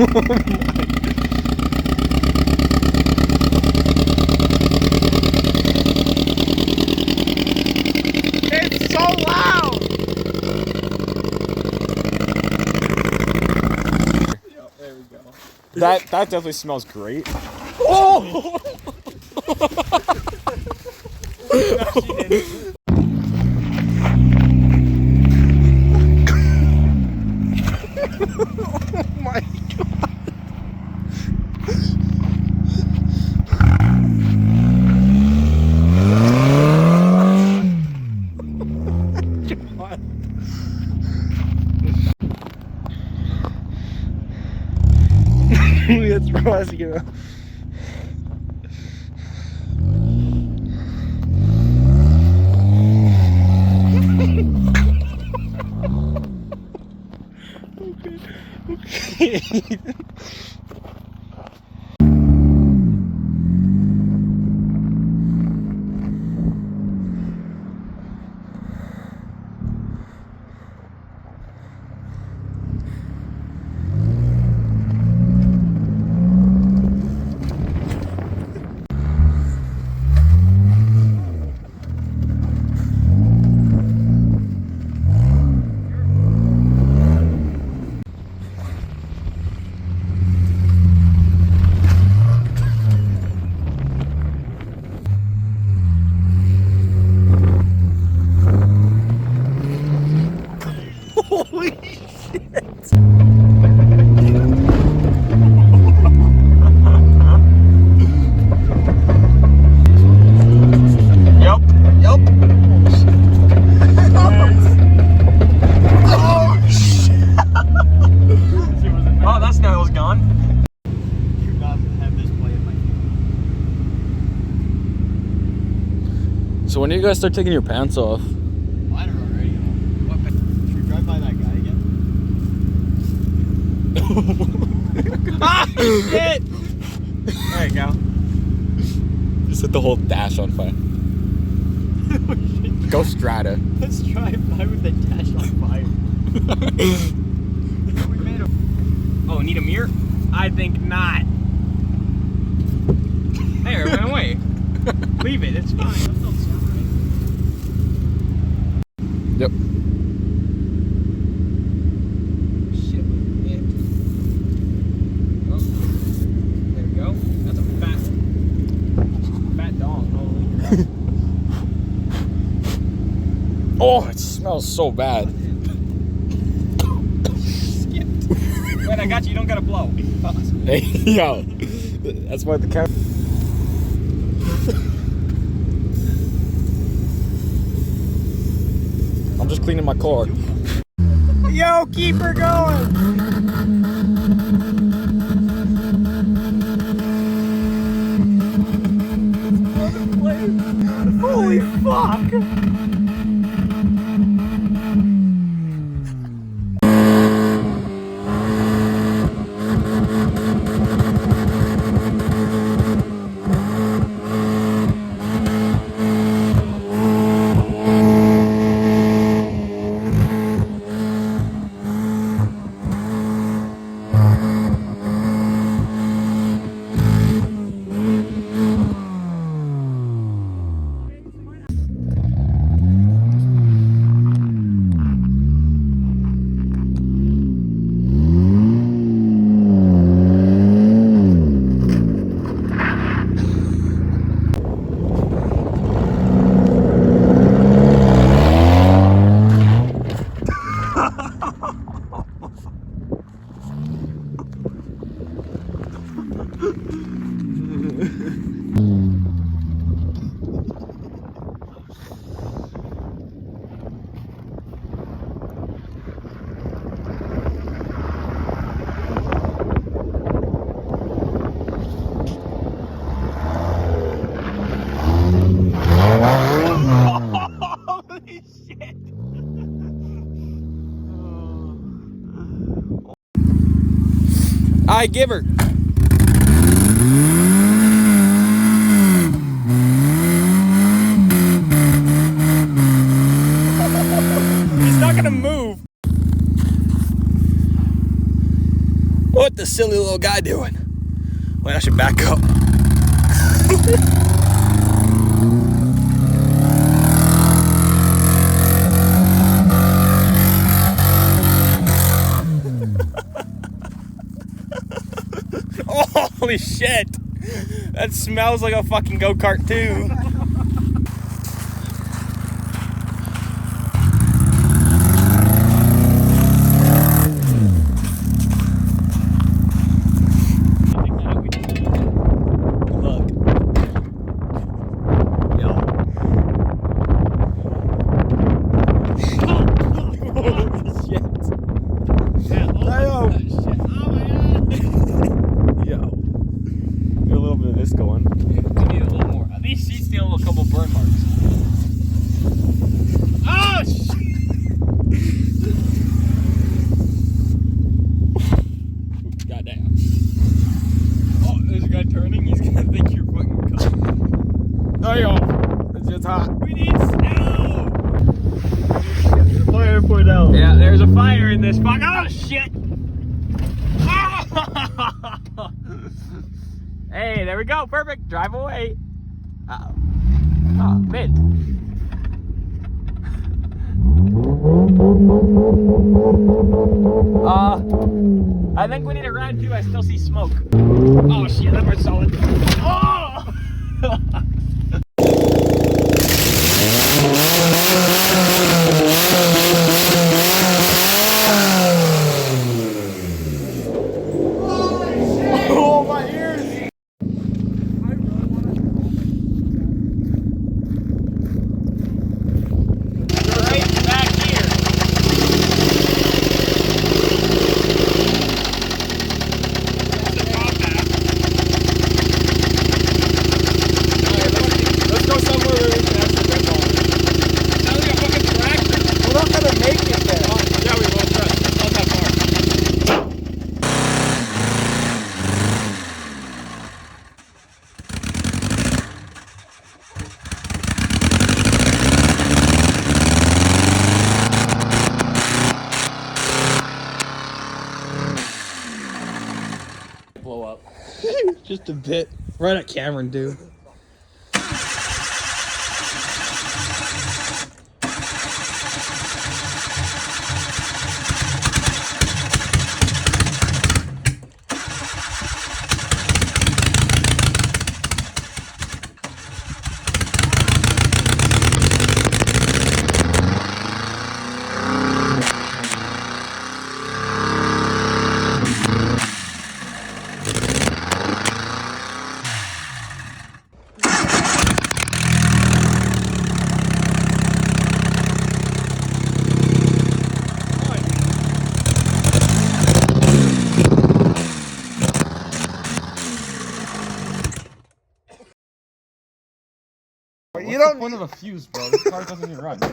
It's so loud. Yep, there we go. That definitely smells great. Oh! No, she didn't. Oh my god. Jetzt weiß ich ja. Okay. Holy shit! Yep. Oh shit! Oh, that snow was gone. You not have this play in my. So when do you guys start taking your pants off? I don't know already. What? Should we drive by that guy again? Ah, shit! There you go. Just set the whole dash on fire. Go Strata. Let's drive by with the dash on fire. We made a. Oh, need a mirror? I think not. There, it went away. Leave it, it's fine. That don't sound right. Yep. Shit, we hit. Oh, there we go. That's a fat dog. Holy crap. Oh, it smells so bad. Skipped. Wait, I got you. You don't gotta blow. Hey, yo. That's why the camera. I'm just cleaning my car. Yo, keep her going. Holy fuck. I give her. He's not gonna move. What the silly little guy doing? Wait, I should back up. Holy shit! That smells like a fucking go-kart too. Yeah, there's a fire in this fuck. Oh shit! Hey, there we go. Perfect. Drive away. Uh-oh. Oh, mid. I think we need a round 2. I still see smoke. Oh shit, that part's solid. Oh! Oh, my ears! Right back here. Let's go somewhere where we can actually rip on. Sounds like a fucking tractor. We're not gonna make it there. Yeah, we will. Trust. It's not that far. Blow up. Just a bit. Right at Cameron, dude. You don't One of a fuse, bro. This car doesn't even run. Man,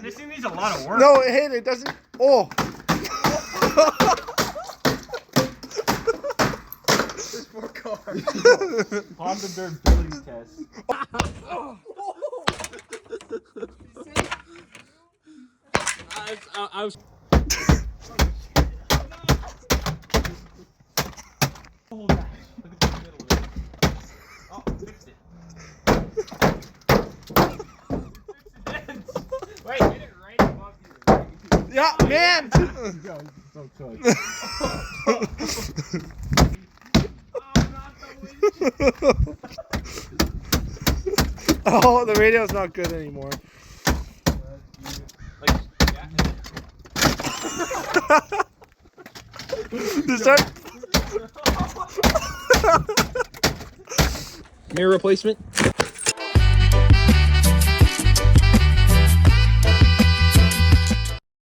this thing needs a lot of work. No, it doesn't. Oh. There's 4 cars. Honda durability test. I was. Hold that. Look at the middle of it. Oh, fixed it. Wait, get it right above you. Yeah, man. So close. Oh, the radio's not good anymore. Mirror replacement.